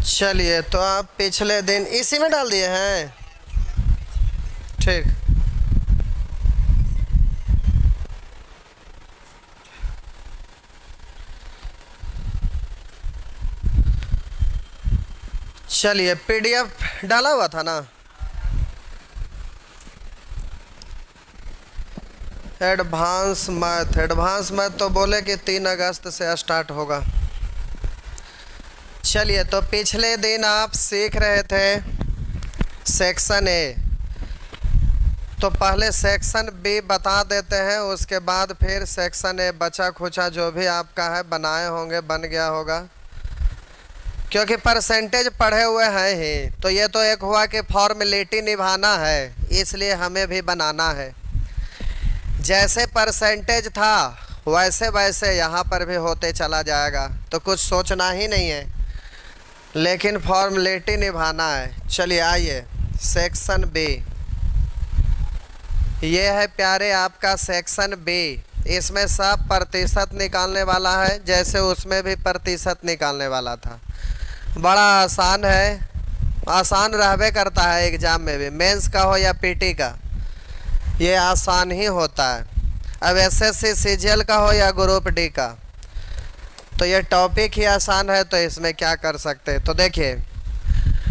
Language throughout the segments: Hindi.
चलिए, तो आप पिछले दिन इसी में डाल दिए हैं। ठीक। चलिए, पीडीएफ डाला हुआ था ना। एडवांस मैथ तो बोले कि 3 अगस्त से स्टार्ट होगा। चलिए, तो पिछले दिन आप सीख रहे थे सेक्शन ए, तो पहले सेक्शन बी बता देते हैं, उसके बाद फिर सेक्शन ए बचा खुचा जो भी आपका है बनाए होंगे, बन गया होगा। क्योंकि परसेंटेज पढ़े हुए हैं ही, तो ये तो एक हुआ कि फॉर्मेलिटी निभाना है, इसलिए हमें भी बनाना है। जैसे परसेंटेज था वैसे वैसे यहाँ पर भी होते चला जाएगा, तो कुछ सोचना ही नहीं है, लेकिन फॉर्मेलिटी निभाना है। चलिए आइए, सेक्शन बी ये है प्यारे आपका सेक्शन बी। इसमें सब प्रतिशत निकालने वाला है, जैसे उसमें भी प्रतिशत निकालने वाला था। बड़ा आसान है, आसान रहबे करता है एग्ज़ाम में भी, मेंस का हो या पीटी का, ये आसान ही होता है। अब एसएससी सीजीएल का हो या ग्रुप डी का, तो ये टॉपिक ही आसान है, तो इसमें क्या कर सकते हैं। तो देखिए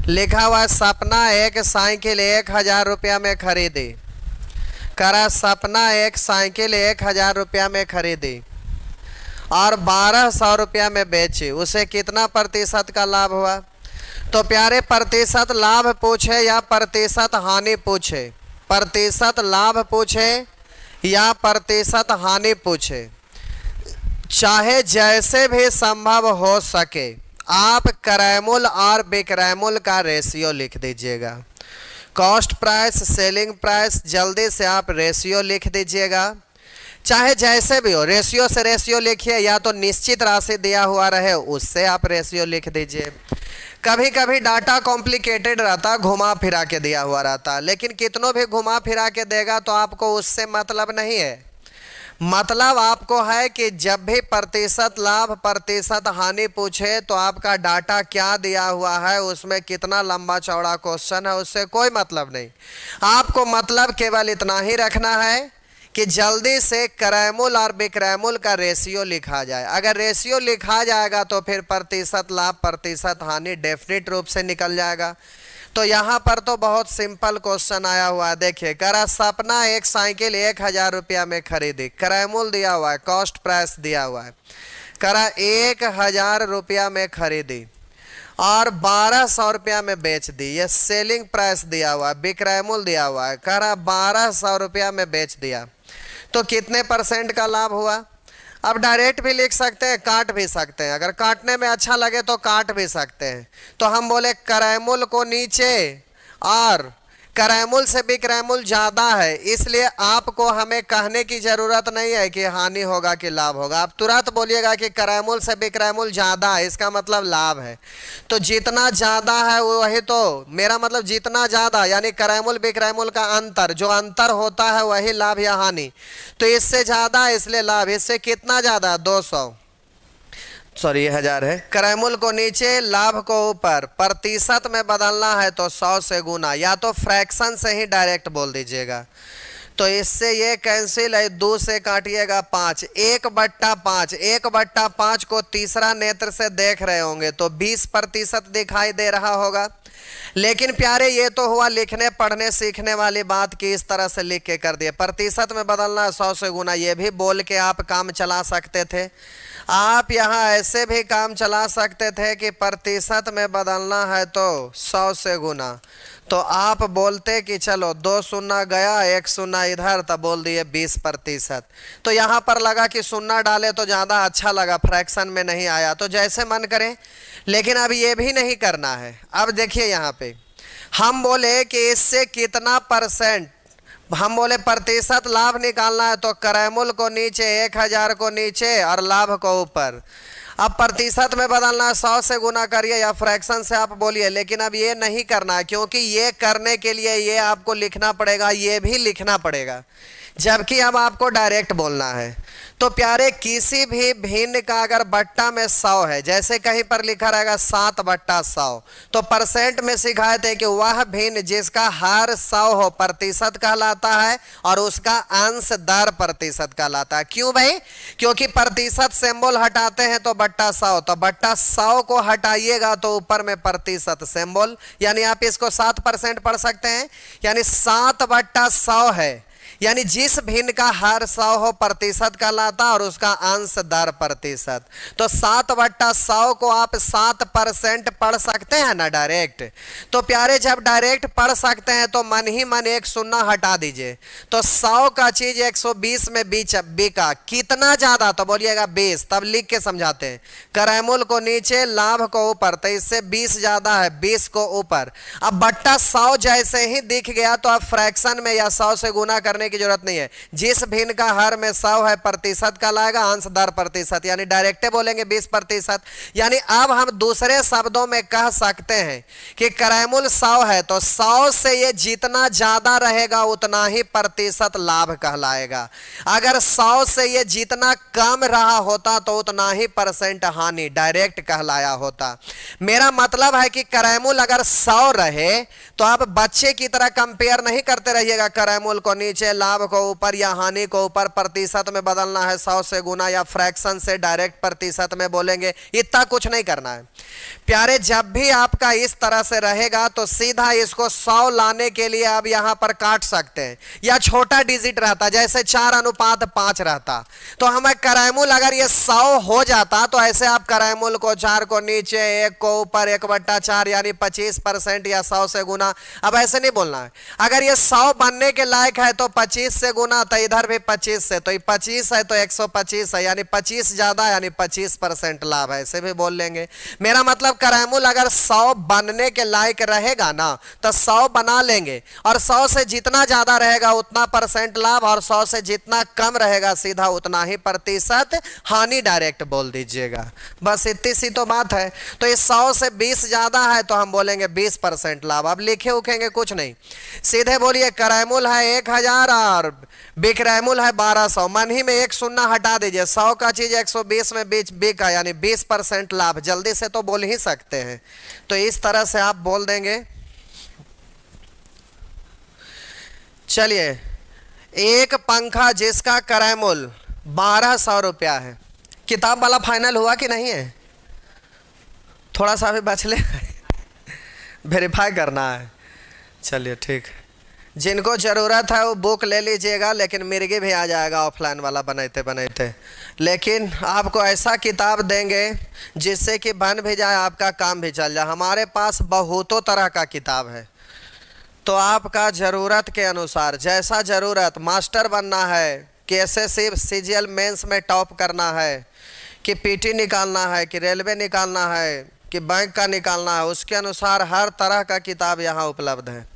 लिखा हुआ है, सपना एक साइकिल 1000 रुपया में खरीदी। करा सपना एक साइकिल 1000 रुपया में खरीदी और 1200 रुपया में बेची, उसे कितना प्रतिशत का लाभ हुआ। तो प्यारे प्रतिशत लाभ पूछे या प्रतिशत हानि पूछे, प्रतिशत लाभ पूछे या प्रतिशत हानि पूछे, चाहे जैसे भी संभव हो सके आप क्रयमूल्य और विक्रयमूल्य का रेशियो लिख दीजिएगा। कॉस्ट प्राइस, सेलिंग प्राइस, जल्दी से आप रेशियो लिख दीजिएगा। चाहे जैसे भी हो, रेशियो से रेशियो लिखिए, या तो निश्चित राशि दिया हुआ रहे उससे आप रेशियो लिख दीजिए। कभी कभी डाटा कॉम्प्लिकेटेड रहता, घुमा फिरा के दिया हुआ रहता, लेकिन कितनों भी घुमा फिरा के देगा तो आपको उससे मतलब नहीं है। मतलब आपको है कि जब भी प्रतिशत लाभ प्रतिशत हानि पूछे तो आपका डाटा क्या दिया हुआ है, उसमें कितना लंबा चौड़ा क्वेश्चन है, उससे कोई मतलब नहीं। आपको मतलब केवल इतना ही रखना है कि जल्दी से क्रयमूल्य और विक्रयमूल्य का रेशियो लिखा जाए। अगर रेशियो लिखा जाएगा तो फिर प्रतिशत लाभ प्रतिशत हानि डेफिनेट रूप से निकल जाएगा। तो यहाँ पर तो बहुत सिंपल क्वेश्चन आया हुआ है। देखिए, करा सपना एक साइकिल 1000 रुपया में खरीदी, क्रयमूल्य दिया हुआ है, कॉस्ट प्राइस दिया हुआ है। करा 1000 रुपया में खरीदी और 1200 रुपया में बेच दी, ये सेलिंग प्राइस दिया हुआ है, विक्रयमूल्य दिया हुआ है। करा 1200 रुपया में बेच दिया, तो कितने % का लाभ हुआ। अब डायरेक्ट भी लिख सकते हैं, काट भी सकते हैं, अगर काटने में अच्छा लगे तो काट भी सकते हैं। तो हम बोले क्रयमूल्य को नीचे और क्रयमूल्य से विक्रयमूल्य ज़्यादा है, इसलिए आपको हमें कहने की ज़रूरत नहीं है कि हानि होगा कि लाभ होगा। आप तुरंत बोलिएगा कि क्रयमूल्य से विक्रयमूल्य ज़्यादा है, इसका मतलब लाभ है। तो जितना ज़्यादा है वही, तो मेरा मतलब जितना ज़्यादा यानी क्रयमूल्य विक्रयमूल्य का अंतर, जो अंतर होता है वही लाभ या हानि। तो इससे ज़्यादा इसलिए लाभ, इससे कितना ज़्यादा, 200, सॉरी 1000 है। क्रयमूल्य को नीचे लाभ को ऊपर, प्रतिशत में बदलना है तो 100 से गुना, या तो फ्रैक्शन से ही डायरेक्ट बोल दीजिएगा। तो इससे ये कैंसिल है, 2 से काटिएगा 5, 1/5, 1/5 को तीसरा नेत्र से देख रहे होंगे तो 20% दिखाई दे रहा होगा। लेकिन प्यारे ये तो हुआ लिखने पढ़ने सीखने वाली बात की इस तरह से लिख के कर दिए। प्रतिशत में बदलना 100 से गुना, ये भी बोल के आप काम चला सकते थे। आप यहाँ ऐसे भी काम चला सकते थे कि प्रतिशत में बदलना है तो 100 से गुना, तो आप बोलते कि चलो 2 शून्य गया 1 शून्य इधर, तब बोल दिए 20%। तो यहाँ पर लगा कि शून्य डाले तो ज़्यादा अच्छा लगा, फ्रैक्शन में नहीं आया, तो जैसे मन करे। लेकिन अब ये भी नहीं करना है। अब देखिए यहाँ पे हम बोले कि इससे कितना %, हम बोले प्रतिशत लाभ निकालना है तो क्रयमूल्य को नीचे, 1000 को नीचे और लाभ को ऊपर। अब प्रतिशत में बदलना है, 100 से गुना करिए या फ्रैक्शन से आप बोलिए, लेकिन अब ये नहीं करना है, क्योंकि ये करने के लिए ये आपको लिखना पड़ेगा, ये भी लिखना पड़ेगा, जबकि अब आपको डायरेक्ट बोलना है। तो प्यारे किसी भी भिन्न का अगर बट्टा में 100 है, जैसे कहीं पर लिखा रहेगा 7/100, तो परसेंट में सिखाए थे कि वह भिन्न जिसका हर 100 हो प्रतिशत कहलाता है और उसका अंश 10% कहलाता है। क्यों भाई? क्योंकि प्रतिशत सिंबल हटाते हैं तो बट्टा 100, तो बट्टा 100 को हटाइएगा तो ऊपर में प्रतिशत सिंबल, यानी आप इसको 7% पढ़ सकते हैं, यानी 7/100 है, यानी जिस भिन्न का हर 100 हो प्रतिशत कहलाता और उसका अंश 10%। तो 7/100 को आप 7% पढ़ सकते हैं ना डायरेक्ट। तो प्यारे जब डायरेक्ट पढ़ सकते हैं तो मन ही मन एक शून्य हटा दीजिए, तो 100 का चीज 120 में बिका कितना ज्यादा, तो बोलिएगा 20, तब लिख के समझाते हैं। करैमुल को नीचे, लाभ को ऊपर, तो इससे 20 ज्यादा है, 20 को ऊपर। अब बट्टा 100 जैसे ही दिख गया तो अब फ्रैक्शन में या 100 से गुना करने की जरूरत नहीं है। जिस भिन्न का हर में 100 है प्रतिशत का लाएगा, अंश 10%, यानी डायरेक्ट बोलेंगे 20%। यानी अब हम दूसरे शब्दों में कह सकते हैं कि करैमुल 100 है तो 100 से ये जितना ज्यादा रहेगा उतना ही प्रतिशत लाभ कहलाएगा। अगर 100 से ये जितना कम रहा होता तो उतना ही परसेंट हानि डायरेक्ट कहलाया होता। मेरा मतलब है कि करैमुल अगर 100 रहे तो आप बच्चे की तरह कंपेयर नहीं करते रहिएगा, करैमुल को नीचे, लाभ को ऊपर या हानि को ऊपर, प्रतिशत में बदलना है 100 से गुना या फ्रैक्शन से डायरेक्ट प्रतिशत में बोलेंगे, इतना कुछ नहीं करना है प्यारे। जब भी आपका इस तरह से रहेगा तो सीधा इसको 100 लाने के लिए आप यहां पर काट सकते हैं, या छोटा डिजिट रहता जैसे 4:5 रहता, तो हमें करैमुल अगर ये 100 हो जाता तो ऐसे आप करैमुल को 4 को नीचे, 1 को ऊपर, 1/4 यानी 25% या 100 से गुना। अब ऐसे नहीं बोलना है, अगर ये 100 बनने के लायक है तो 25 से गुना, तो इधर भी 25 से, तो 25 है तो 125 है, यानी 25 ज्यादा यानी 25% लाभ है, ऐसे भी बोल लेंगे। मेरा मतलब करैमुल अगर 100 बनने के लायक रहेगा ना तो 100 बना लेंगे, और 100 से जितना ज्यादा रहेगा उतना परसेंट लाभ, और 100 से जितना कम रहेगा सीधा उतना ही प्रतिशत हानि डायरेक्ट बोल दीजिएगा। बस इतनी सी तो बात है। तो इस 100 से 20 ज्यादा है तो हम बोलेंगे 20% लाभ। अब लिखे उखेंगे कुछ नहीं, सीधे बोलिए करैमुल है 1000 और बिक्रैमुल है 1200, मन ही में एक शून्य हटा दीजिए, 100 का चीज 120 में बिका, यानी 20% लाभ। जल्दी से तो बोल ही सकते हैं, तो इस तरह से आप बोल देंगे। चलिए, एक पंखा जिसका करैमुल 1200 रुपया है, किताब वाला फाइनल हुआ कि नहीं है? थोड़ा सा भी बच ले वेरीफाई करना है। चलिए ठीक, जिनको ज़रूरत है वो बुक ले लीजिएगा, लेकिन मिर्गी भी आ जाएगा ऑफलाइन वाला बनाते बनाते। लेकिन आपको ऐसा किताब देंगे जिससे कि बन भी जाए, आपका काम भी चल जाए। हमारे पास बहुतों तरह का किताब है, तो आपका ज़रूरत के अनुसार, जैसा ज़रूरत, मास्टर बनना है कि एसएससी सीजीएल मेंस में टॉप करना है, कि पीटी निकालना है, कि रेलवे निकालना है, कि बैंक का निकालना है, उसके अनुसार हर तरह का किताब यहाँ उपलब्ध है।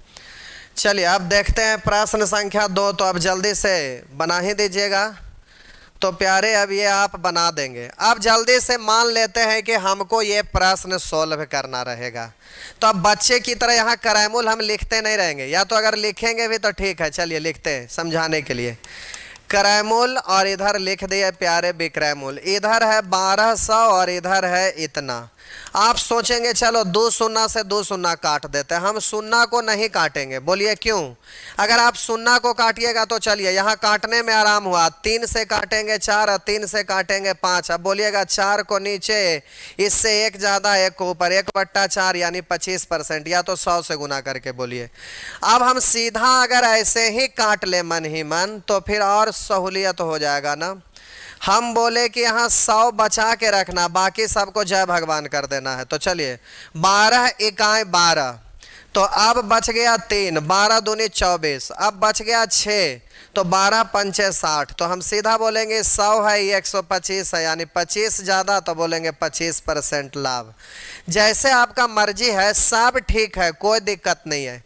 चलिए अब देखते हैं प्रश्न संख्या 2, तो अब जल्दी से बना ही दीजिएगा। तो प्यारे अब ये आप बना देंगे। अब जल्दी से मान लेते हैं कि हमको ये प्रश्न सोल्व करना रहेगा, तो अब बच्चे की तरह यहाँ करैमुल हम लिखते नहीं रहेंगे, या तो अगर लिखेंगे भी तो ठीक है। चलिए लिखते हैं समझाने के लिए। करैमुल और इधर लिख दिए प्यारे बिक्रैमुल, इधर है 1200 और इधर है इतना। आप सोचेंगे चलो 2 शून्य से 2 शून्य काट देते हैं, हम शून्य को नहीं काटेंगे। बोलिए क्यों? अगर आप शून्य को काटिएगा तो चलिए यहाँ काटने में आराम हुआ, 3 से काटेंगे 4 और 3 से काटेंगे 5। अब बोलिएगा 4 को नीचे, इससे 1 ज़्यादा 1 को ऊपर, 1/4 यानी 25%, या तो 100 से गुना करके बोलिए। अब हम सीधा अगर ऐसे ही काट ले मन ही मन तो फिर और सहूलियत हो जाएगा ना। हम बोले कि यहाँ 100 बचा के रखना, बाकी सबको जय भगवान कर देना है। तो चलिए 12 इकाई 12, तो अब बच गया 3, 12 दूनी 24, अब बच गया 6, तो 12 पंचे 60। तो हम सीधा बोलेंगे 100 है ये 125 है, यानी 25 ज़्यादा, तो बोलेंगे 25% लाभ। जैसे आपका मर्जी है, सब ठीक है, कोई दिक्कत नहीं है।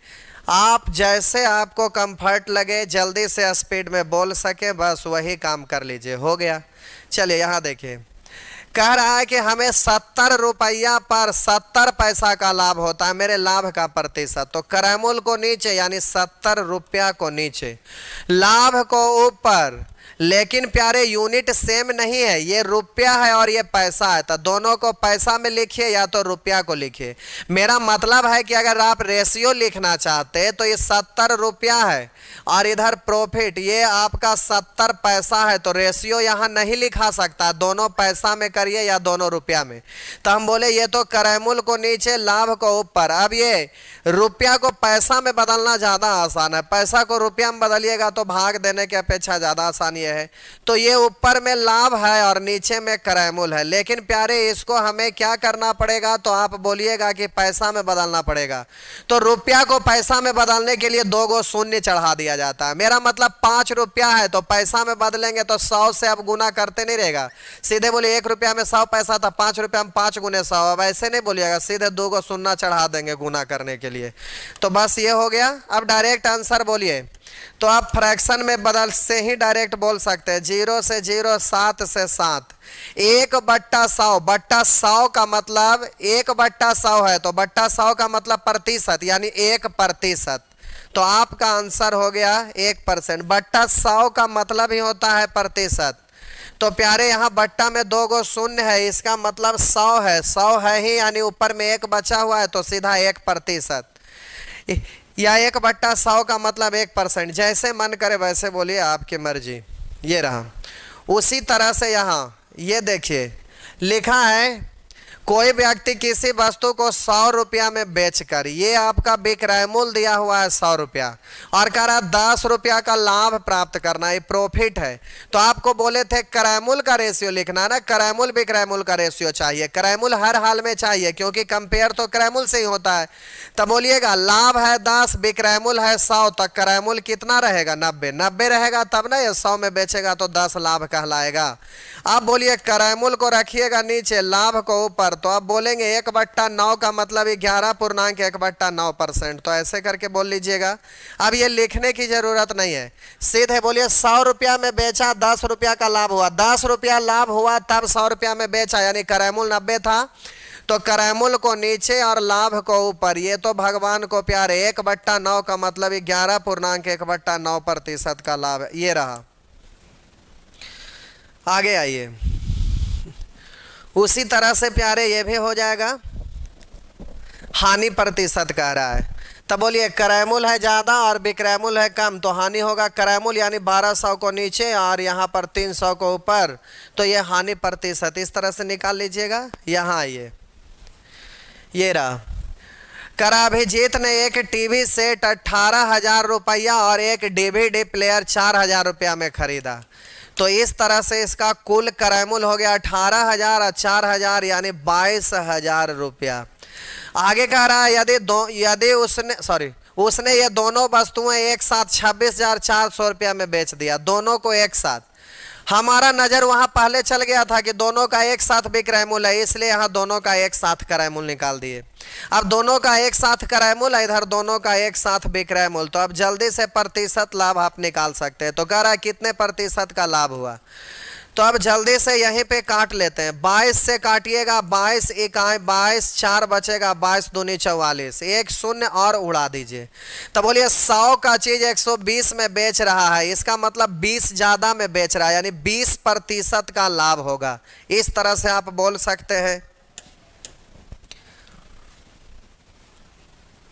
आप जैसे आपको कंफर्ट लगे, जल्दी से स्पीड में बोल सके, बस वही काम कर लीजिए, हो गया। चलिए यहाँ देखिए, कह रहा है कि हमें 70 रुपया पर 70 पैसा का लाभ होता है, मेरे लाभ का प्रतिशत। तो करैमुल को नीचे यानी 70 रुपया को नीचे, लाभ को ऊपर, लेकिन प्यारे यूनिट सेम नहीं है, ये रुपया है और ये पैसा है, तो दोनों को पैसा में लिखिए या तो रुपया को लिखिए। मेरा मतलब है कि अगर आप रेशियो लिखना चाहते तो ये 70 रुपया है और इधर प्रॉफिट ये आपका 70 पैसा है, तो रेशियो यहाँ नहीं लिखा सकता, दोनों पैसा में करिए या दोनों रुपया में। तो हम बोले ये तो क्रयमूल्य को नीचे लाभ को ऊपर। अब ये रुपया को पैसा में बदलना ज़्यादा आसान है, पैसा को रुपया में बदलिएगा तो भाग देने की अपेक्षा ज़्यादा आसान ये है। तो ये ऊपर में लाभ है और नीचे में क्रयमूल्य है, लेकिन प्यारे इसको हमें क्या करना पड़ेगा, तो आप बोलिएगा कि पैसा में बदलना पड़ेगा। तो रुपया को पैसा में बदलने के लिए 2 गो शून्य चढ़ा दिया जाता है। मेरा मतलब 5 रुपया है तो पैसा में बदलेंगे तो 100 से अब गुना करते नहीं रहेगा, सीधे बोले 1 रुपया में 100 पैसा था, 5 रुपया में 5 गुने 100। अब ऐसे नहीं बोलिएगा, सीधे 2 गो शून्य चढ़ा देंगे गुना करने के लिए। तो बस ये हो गया। अब डायरेक्ट आंसर बोलिए, तो आप फ्रैक्शन में बदल से ही डायरेक्ट बोल सकते हैं, 0 से 0, 7 से 7, 1/100। बट्टा 100 का मतलब 1/100 है, तो बट्टा 100 का मतलब प्रतिशत, यानी 1%। तो आपका आंसर हो गया 1%। बट्टा 100 का मतलब ही होता है प्रतिशत। तो प्यारे यहाँ बट्टा में 2 गो शून्य है, इसका मतलब 100 है, 100 है ही, यानी ऊपर में 1 बचा हुआ है, तो सीधा 1%। या 1/100 का मतलब 1%। जैसे मन करे वैसे बोलिए, आपकी मर्जी। ये रहा। उसी तरह से यहाँ ये देखिए लिखा है, कोई व्यक्ति किसी वस्तु को 100 रुपया में बेचकर, ये आपका विक्रय मूल्य दिया हुआ है 100 रुपया, और कह रहा 10 रुपया का लाभ प्राप्त करना, ये प्रॉफिट है। तो आपको बोले थे क्रय मूल्य का रेशियो लिखना ना, क्रय मूल्य विक्रय मूल्य का रेशियो चाहिए, क्रय मूल्य हर हाल में चाहिए क्योंकि कंपेयर तो क्रय मूल्य से ही होता है। तब बोलिएगा लाभ है 10, विक्रय मूल्य है 100, तक क्रय मूल्य कितना रहेगा, 90। 90 रहेगा तब ना ये 100 में बेचेगा तो 10 लाभ कहलाएगा। अब बोलिए क्रय मूल्य को रखिएगा नीचे, लाभ को ऊपर, तो आप बोलेंगे 1/9 का मतलब 11.1/9%। तो ऐसे करके बोल लीजिएगा। अब ये लिखने की जरूरत नहीं है, सीधे बोलिए 100 रुपया में बेचा, 10 रुपया का लाभ हुआ, 10 रुपया लाभ हुआ तब 100 रुपया में बेचा, यानी क्रय मूल्य 90 था, तो क्रय मूल्य को नीचे और लाभ को ऊपर। ये तो भगवान को प्यारे 1/9 का मतलब 11.1/9% का लाभ, ये रहा। आगे आइए। उसी तरह से प्यारे ये भी हो जाएगा, हानि प्रतिशत कह रहा है। तब बोलिए क्रय मूल्य है ज़्यादा और विक्रय मूल्य है कम, तो हानि होगा क्रय मूल्य, यानी 1200 को नीचे और यहाँ पर 300 को ऊपर, तो ये हानि प्रतिशत। इस तरह से निकाल लीजिएगा। यहाँ आइए, ये रहा। करा अभिजीत ने एक टीवी सेट 18,000 रुपया और एक DVD प्लेयर 4,000 रुपया में खरीदा। तो इस तरह से इसका कुल क्रय मूल्य हो गया 18,000 और 4,000, यानी 22,000 रुपया। आगे कह रहा है यदि उसने ये दोनों वस्तुएं एक साथ 26,400 रुपया में बेच दिया, दोनों को एक साथ। हमारा नजर वहां पहले चल गया था कि दोनों का एक साथ विक्रय मूल्य है, इसलिए यहाँ दोनों का एक साथ क्रय मूल्य निकाल दिए। अब दोनों का एक साथ क्रय मूल्य, इधर दोनों का एक साथ विक्रय मूल्य, तो अब जल्दी से प्रतिशत लाभ आप निकाल सकते हैं। तो कह रहा है कितने प्रतिशत का लाभ हुआ, तो अब जल्दी से यहीं पे काट लेते हैं। 22 से काटिएगा, 22 इकाई 22, 4 बचेगा, 22 दूनी 44, एक शून्य और उड़ा दीजिए। तो बोलिए 100 का चीज 120 में बेच रहा है, इसका मतलब 20 ज्यादा में बेच रहा है, यानी 20% का लाभ होगा। इस तरह से आप बोल सकते हैं।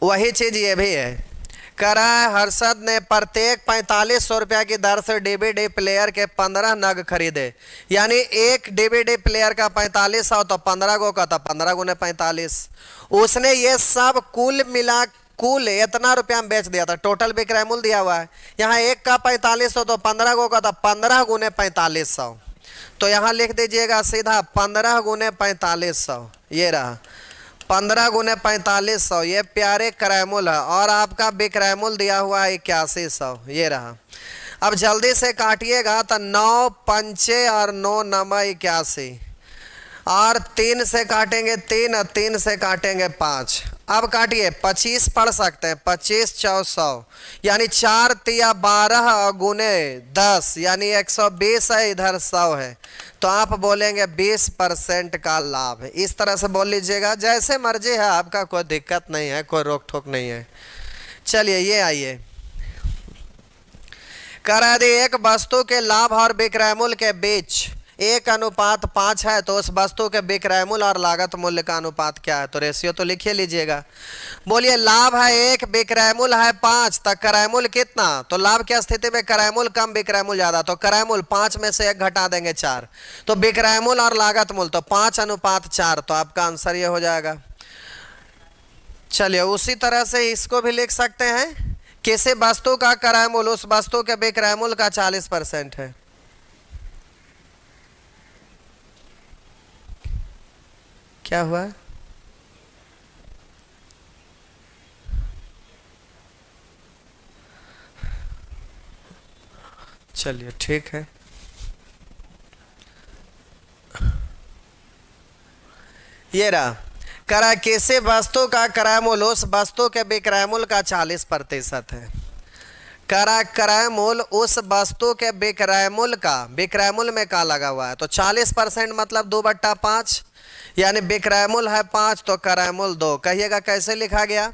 वही चीज ये भी है। कह रहा है हर्षद ने प्रत्येक 4500 रुपया की दर से DVD प्लेयर के 15 नग खरीदे, यानी एक DVD प्लेयर का 4500, तो 15 गो का, तो 15 गुने 45। उसने ये सब कुल इतना रुपया में बेच दिया था, टोटल विक्रय मूल्य दिया हुआ है। यहाँ एक का 4500, तो 15 गो का, तो 15 गुने 4500। तो यहाँ लिख दीजिएगा सीधा 15 गुने 4500, ये रहा 15 गुने 4500, ये प्यारे क्रय मूल्य है। और आपका विक्रय मूल्य दिया हुआ है 8100, ये रहा। अब जल्दी से काटिएगा तो 9 पंचे और 9 नम 81, और 3 से काटेंगे 3 और 3 से काटेंगे 5। अब काटिए, 25 पढ़ सकते हैं, 25 400, यानी 4 तिया 12 और गुने 10, यानी 120 है, इधर 100 है, तो आप बोलेंगे 20% का लाभ है। इस तरह से बोल लीजिएगा, जैसे मर्जी है आपका, कोई दिक्कत नहीं है, कोई रोक ठोक नहीं है। चलिए ये आइए। कह रहा है यदि एक वस्तु के लाभ और विक्रय मूल्य के बीच 1:5 है तो उस वस्तु के विक्रय मूल्य और लागत मूल्य का अनुपात क्या है? तो रेशियो तो लिखिए लीजिएगा। बोलिए लाभ है 1, विक्रय मूल्य है 5, तक क्रय मूल्य कितना? तो लाभ की स्थिति में क्रय मूल्य कम, विक्रय मूल्य ज्यादा, तो क्रय मूल्य 5 में से 1 घटा देंगे 4, तो विक्रय मूल्य और लागत मूल्य तो 5:4, तो आपका आंसर ये हो जाएगा। चलिए उसी तरह से इसको भी लिख सकते हैं, किसी वस्तु का क्रय मूल्य उस वस्तु के विक्रय मूल्य का 40% है। क्या हुआ? चलिए ठीक है। ये रहा, करा किसी वस्तु का क्रय मूल्य उस वस्तु के विक्रय मूल्य का 40% है। करा क्रय मूल्य उस वस्तु के विक्रय मूल्य का, विक्रय मूल्य में का लगा हुआ है, तो 40% मतलब 2/5, यानी विक्रय मूल्य है 5 तो क्रय मूल्य 2। कहिएगा कैसे लिखा गया?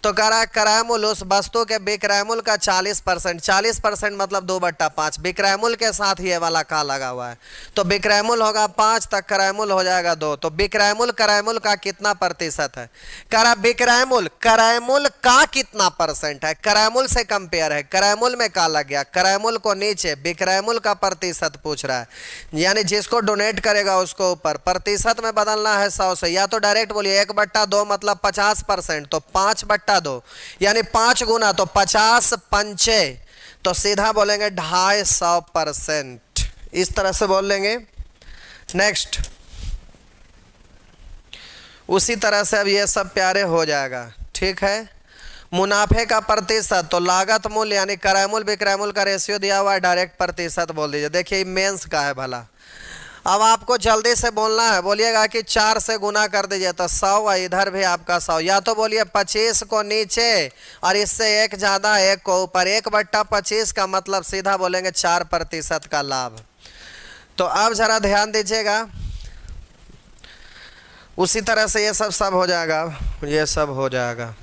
तो करा क्रय मूल्य उस वस्तु के विक्रय मूल्य का 40%, 40% मतलब 2/5, विक्रय मूल्य के साथ ये वाला का लगा हुआ है, तो विक्रय मूल्य होगा 5 तक क्रय मूल्य हो जाएगा 2, तो विक्रय मूल्य क्रय मूल्य का कितना प्रतिशत है? करा विक्रय मूल्य क्रय मूल्य का कितना परसेंट है, क्रय मूल्य से कंपेयर है, क्रय मूल्य में का लग गया, क्रय मूल्य को नीचे, विक्रय मूल्य का प्रतिशत पूछ रहा है, यानी जिसको डोनेट करेगा उसको ऊपर, प्रतिशत में बदलना है 100 से, या तो डायरेक्ट बोलिए 1/2 मतलब 50%, तो 5/2 यानी 5 गुना, तो 50 पंचे, तो सीधा बोलेंगे 250%, इस तरह से बोल लेंगे। नेक्स्ट उसी तरह से अब ये सब प्यारे हो जाएगा, ठीक है। मुनाफे का प्रतिशत, तो लागत मूल्य यानी क्रय मूल्य विक्रय मूल्य का रेशियो दिया हुआ है, डायरेक्ट प्रतिशत बोल दीजिए। देखिए मेंस का है भला, अब आपको जल्दी से बोलना है, बोलिएगा कि 4 से गुना कर दीजिए तो 100, इधर भी आपका 100, या तो बोलिए 25 को नीचे और इससे 1 ज़्यादा 1 को ऊपर, 1/25 का मतलब सीधा बोलेंगे 4% का लाभ। तो अब ज़रा ध्यान दीजिएगा, उसी तरह से ये सब हो जाएगा, ये सब हो जाएगा।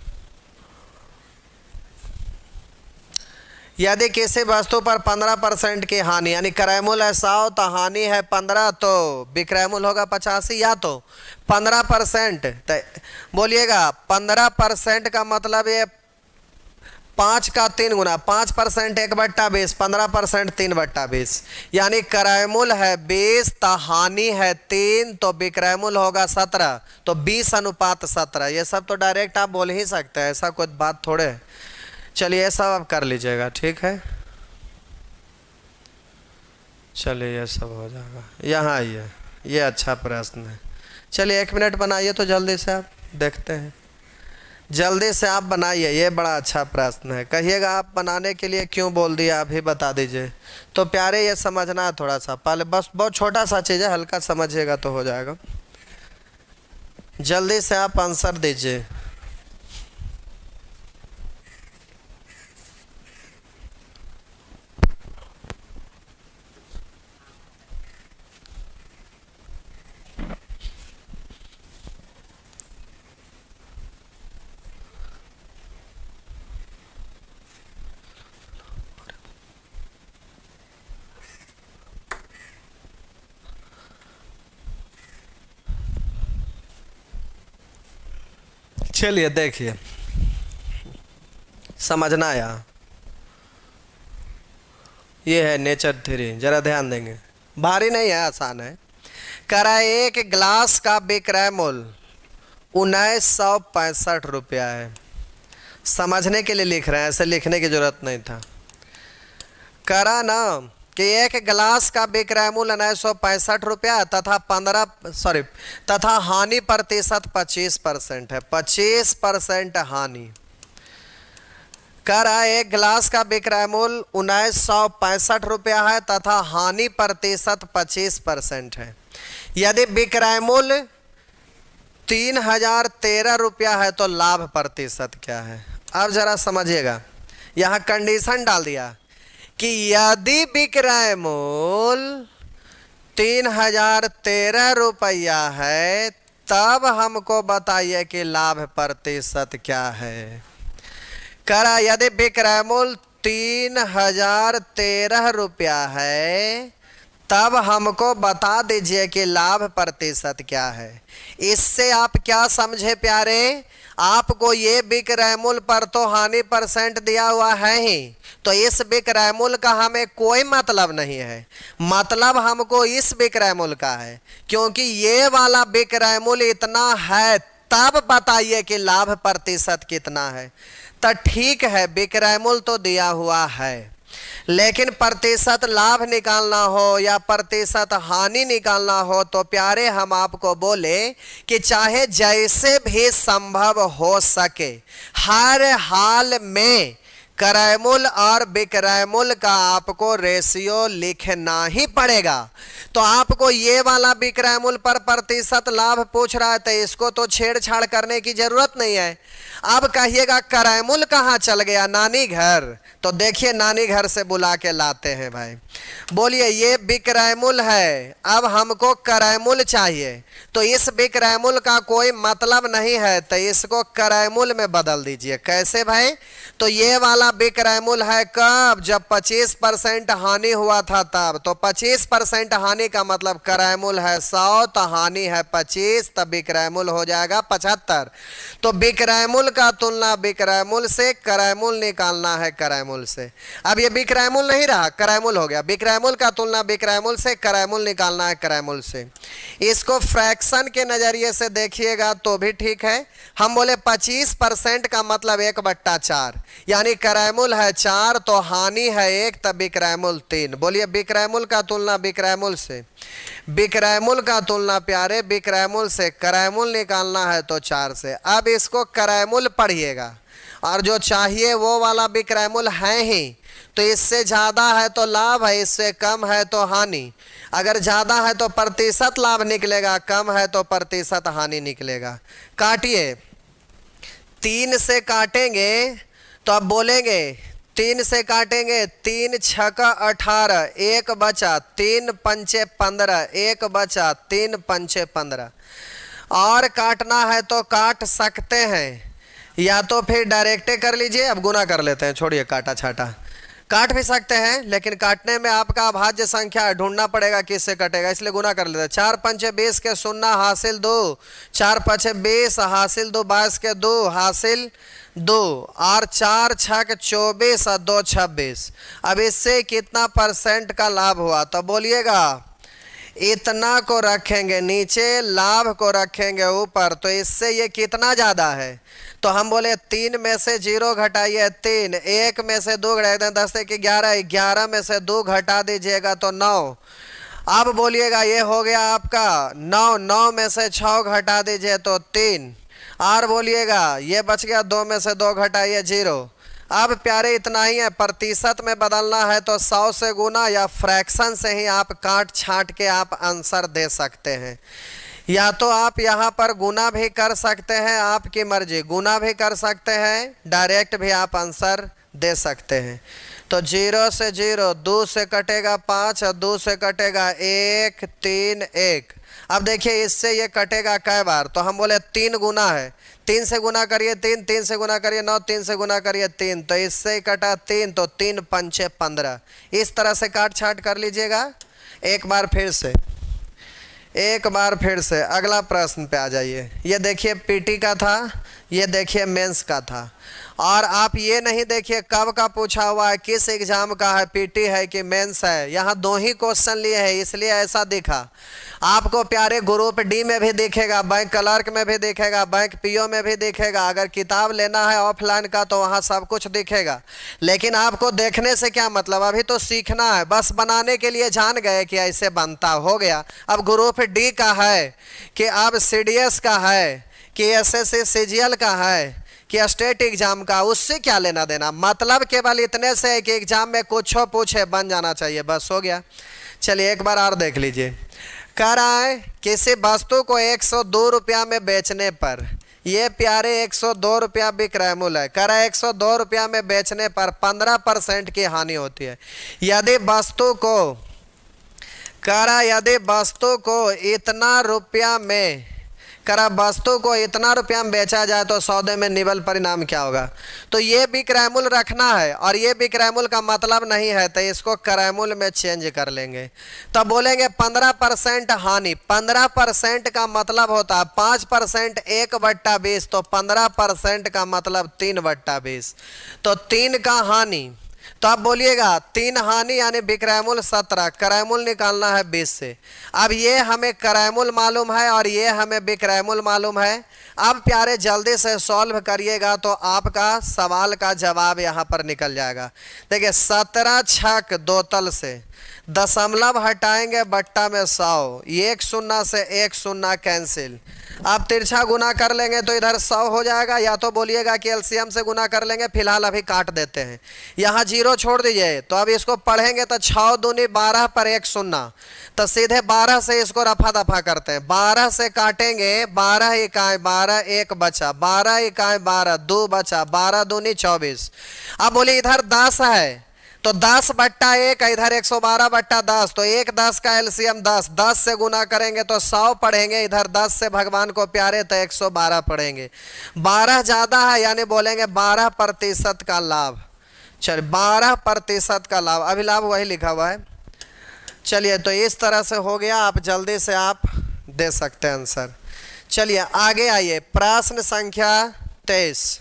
यदि किसी वस्तु पर 15% की हानि, यानी क्रय मूल्य है 100 तो हानि है 15, तो विक्रय मूल्य होगा 85, या तो 15%, तो बोलिएगा 15% का मतलब ये 5 का 3 गुना, 5% 1/20, 15% 3/20, यानी क्रय मूल्य है 20 तो हानि है 3, तो विक्रय मूल्य होगा 17, तो 20:17। ये सब तो डायरेक्ट आप बोल ही सकते हैं, ऐसा कोई बात थोड़े है। चलिए ये सब आप कर लीजिएगा, ठीक है। चलिए ये सब हो जाएगा। यहाँ आइए, ये अच्छा प्रश्न है। चलिए 1 मिनट बनाइए तो जल्दी से आप देखते हैं, जल्दी से आप बनाइए, ये बड़ा अच्छा प्रश्न है। कहिएगा आप बनाने के लिए क्यों बोल दिया, आप ही बता दीजिए। तो प्यारे ये समझना है थोड़ा सा, पहले बस बहुत छोटा सा चीज़ है, हल्का समझिएगा तो हो जाएगा। जल्दी से आप आंसर दीजिए। चलिए देखिए, समझना आया, ये है नेचर थ्योरी, जरा ध्यान देंगे, भारी नहीं है, आसान है। करा एक गिलास का विक्रय मूल्य 1965 रुपया है। समझने के लिए लिख रहे हैं, ऐसे लिखने की जरूरत नहीं था। करा ना कि एक गिलास का विक्रय मूल्य 1965 रुपया तथा हानि प्रतिशत 25% है, 25% हानि। कह रहा है एक गिलास का विक्रय मूल्य 1965 रुपया है तथा हानि प्रतिशत 25% है। यदि विक्रय मूल्य 3013 रुपया है तो लाभ प्रतिशत क्या है? अब जरा समझिएगा, यहाँ कंडीशन डाल दिया कि यदि विक्रय मूल्य 3013 रुपया है तब हमको बताइए कि लाभ प्रतिशत क्या है। करा यदि विक्रय मूल्य 3013 रुपया है, तब हमको बता दीजिए कि लाभ प्रतिशत क्या है। इससे आप क्या समझे प्यारे, आपको ये विक्रय मूल्य पर तो हानि परसेंट दिया हुआ है ही, तो इस विक्रय मूल्य का हमें कोई मतलब नहीं है। मतलब हमको इस विक्रय मूल्य का है, क्योंकि ये वाला विक्रय मूल्य इतना है, तब बताइए कि लाभ प्रतिशत कितना है। तो ठीक है, विक्रय मूल्य तो दिया हुआ है, लेकिन प्रतिशत लाभ निकालना हो या प्रतिशत हानि निकालना हो तो प्यारे हम आपको बोले कि चाहे जैसे भी संभव हो सके, हर हाल में क्रय मूल्य और विक्रय मूल्य का आपको रेशियो लिखना ही पड़ेगा। तो आपको ये वाला विक्रय मूल्य पर प्रतिशत लाभ पूछ रहा है, तो इसको तो छेड़छाड़ करने की जरूरत नहीं है। अब कहिएगा क्रय मूल्य कहाँ चल गया, नानी घर। तो देखिए नानी घर से बुला के लाते हैं भाई। बोलिए ये विक्रय मूल्य है, अब हमको क्रय मूल्य चाहिए, तो इस विक्रय मूल्य का कोई मतलब नहीं है, तो इसको क्रय मूल्य में बदल दीजिए। कैसे भाई, तो ये वाला विक्रय मूल्य है कब, जब 25% हानि हुआ था तब, तो 25% हानि का मतलब क्रय मूल्य है 100, तो हानि है 25, तब विक्रय मूल्य हो जाएगा 75। तो विक्रय मूल्य का तुलना विक्रय मूल्य से, क्रय मूल्य निकालना है क्रय मूल्य से। अब ये विक्रय मूल्य नहीं रहा, क्रय मूल्य हो गया। विक्रय मूल्य का तुलना विक्रय मूल्य से, क्रय मूल्य निकालना है क्रय मूल्य से। इसको फ्रैक्शन के नजरिए से देखिएगा तो भी ठीक है। हम बोले 25% का मतलब 1/4, यानी क्रय मूल्य है 4 तो हानि है 1, तब विक्रय मूल्य 3। बोलिए विक्रय मूल्य का तुलना विक्रय मूल्य से, विक्रय मूल्य का तुलना प्यारे विक्रय मूल्य से, क्रय मूल्य निकालना है तो 4 से। अब इसको क्रय मूल्य पढ़िएगा, और जो चाहिए वो वाला विक्रय मूल्य है ही, तो इससे ज़्यादा है तो लाभ है, इससे कम है तो हानि। अगर ज़्यादा है तो प्रतिशत लाभ निकलेगा, कम है तो प्रतिशत हानि निकलेगा। काटिए, 3 से काटेंगे तो अब बोलेंगे 3 से काटेंगे, 3 छक्का 18, 1 बचा, 3 पंचे 15, 1 बचा, 3 पंचे 15। और काटना है तो काट सकते हैं, या तो फिर डायरेक्टे कर लीजिए। अब गुना कर लेते हैं, छोड़िए काटा छाटा, काट भी सकते हैं, लेकिन काटने में आपका अभाज्य संख्या ढूंढना पड़ेगा किससे कटेगा, इसलिए गुना कर लेते हैं। 4 पंचे 20 के 0 हासिल 2, 4 पंचे 20 हासिल 2, 22 के 2 हासिल 2, और 4 छक 24 और 2 26। अब इससे कितना परसेंट का लाभ हुआ, तो बोलिएगा इतना को रखेंगे नीचे, लाभ को रखेंगे ऊपर, तो इससे ये कितना ज़्यादा है। तो हम बोले 3 में से 0 घटाइए 3, 1 में से 2 घटाइए 10 से 11, 11 में से 2 घटा दीजिएगा तो 9। अब बोलिएगा ये हो गया आपका 9, 9 में से 6 घटा दीजिए तो 3, और बोलिएगा ये बच गया 2 में से 2 घटाइए 0। अब प्यारे इतना ही है। प्रतिशत में बदलना है तो 100 से गुना या फ्रैक्शन से ही आप काट छांट के आप आंसर दे सकते हैं, या तो आप यहाँ पर गुना भी कर सकते हैं, आपकी मर्जी, गुना भी कर सकते हैं, डायरेक्ट भी आप आंसर दे सकते हैं। तो 0 से 0, 2 से कटेगा 5 और 2 से कटेगा 1, 3, 1। अब देखिए इससे ये कटेगा कै बार, तो हम बोले 3 गुना है, 3 से गुना करिए 3, 3 से गुना करिए 9, 3 से गुना करिए 3, तो इससे ही कटा 3, तो 3 पंचे 15। इस तरह से काट छाट कर लीजिएगा। एक बार फिर से अगला प्रश्न पे आ जाइए। ये देखिए पीटी का था, ये देखिए मेंस का था, और आप ये नहीं देखिए कब का पूछा हुआ है, किस एग्जाम का है, पीटी है कि मेंस है। यहाँ 2 ही क्वेश्चन लिए हैं, इसलिए ऐसा दिखा। आपको प्यारे ग्रुप डी में भी दिखेगा, बैंक क्लर्क में भी दिखेगा, बैंक पीओ में भी दिखेगा। अगर किताब लेना है ऑफलाइन का तो वहाँ सब कुछ दिखेगा, लेकिन आपको देखने से क्या मतलब, अभी तो सीखना है। बस बनाने के लिए जान गए कि ऐसे बनता, हो गया। अब ग्रुप डी का है कि अब सीडीएस का है कि एसएससी सीजीएल का है कि स्टेट एग्जाम का, उससे क्या लेना देना। मतलब केवल इतने से है कि एग्जाम में कुछ हो पूछे बन जाना चाहिए, बस हो गया। चलिए एक बार और देख लीजिए। कह रहा है किसी वस्तु को 102 रुपया में बेचने पर, ये प्यारे 102 रुपया विक्रय मूल्य है, कह रहा है 102 रुपया में बेचने पर 15% की हानि होती है। यदि वस्तु को, कह रहा यदि वस्तु को इतना रुपया में, करा वस्तु को इतना रुपया में बेचा जाए तो सौदे में निवल परिणाम क्या होगा। तो ये विक्रयमूल्य रखना है और ये विक्रयमूल्य का मतलब नहीं है, तो इसको क्रयमूल्य में चेंज कर लेंगे। तब बोलेंगे 15% हानि। 15% का मतलब होता है 5% 1/20, तो 15% का मतलब 3/20, तो 3 का हानि। तो आप बोलिएगा 3 हानि यानी विक्रयमूल्य 17, क्रयमूल्य निकालना है 20 से। अब ये हमें क्रयमूल्य मालूम है और ये हमें विक्रयमूल्य मालूम है। अब प्यारे जल्दी से सॉल्व करिएगा तो आपका सवाल का जवाब यहाँ पर निकल जाएगा। देखिए 17 छक 2 तल से दशमलव हटाएंगे बट्टा में 100, 1 0 से 1 0 कैंसिल। आप तिरछा गुना कर लेंगे तो इधर 100 हो जाएगा, या तो बोलिएगा कि एलसीएम से गुना कर लेंगे, फिलहाल अभी काट देते हैं। यहाँ 0 छोड़ दीजिए। तो अब इसको पढ़ेंगे तो 6 दूनी 12 पर 1 0, तो सीधे 12 से इसको रफा दफा करते हैं। 12 से काटेंगे, 12 इकाई 12, 1 बचा, 12 इकाई 12, 2 बचा, 12 दूनी 24। अब बोलिए इधर 10 है तो 10/1, इधर 112/10, तो 1 10 का एलसीएम 10, 10 से गुना करेंगे तो 100 पढ़ेंगे, इधर 10 से भगवान को प्यारे तो 112 पढ़ेंगे। 12 ज़्यादा है यानी बोलेंगे 12% का लाभ। चलिए 12% का लाभ, अभी लाभ वही लिखा हुआ है। चलिए तो इस तरह से हो गया, आप जल्दी से आप दे सकते हैं आंसर। चलिए आगे आइए, प्रश्न संख्या 23।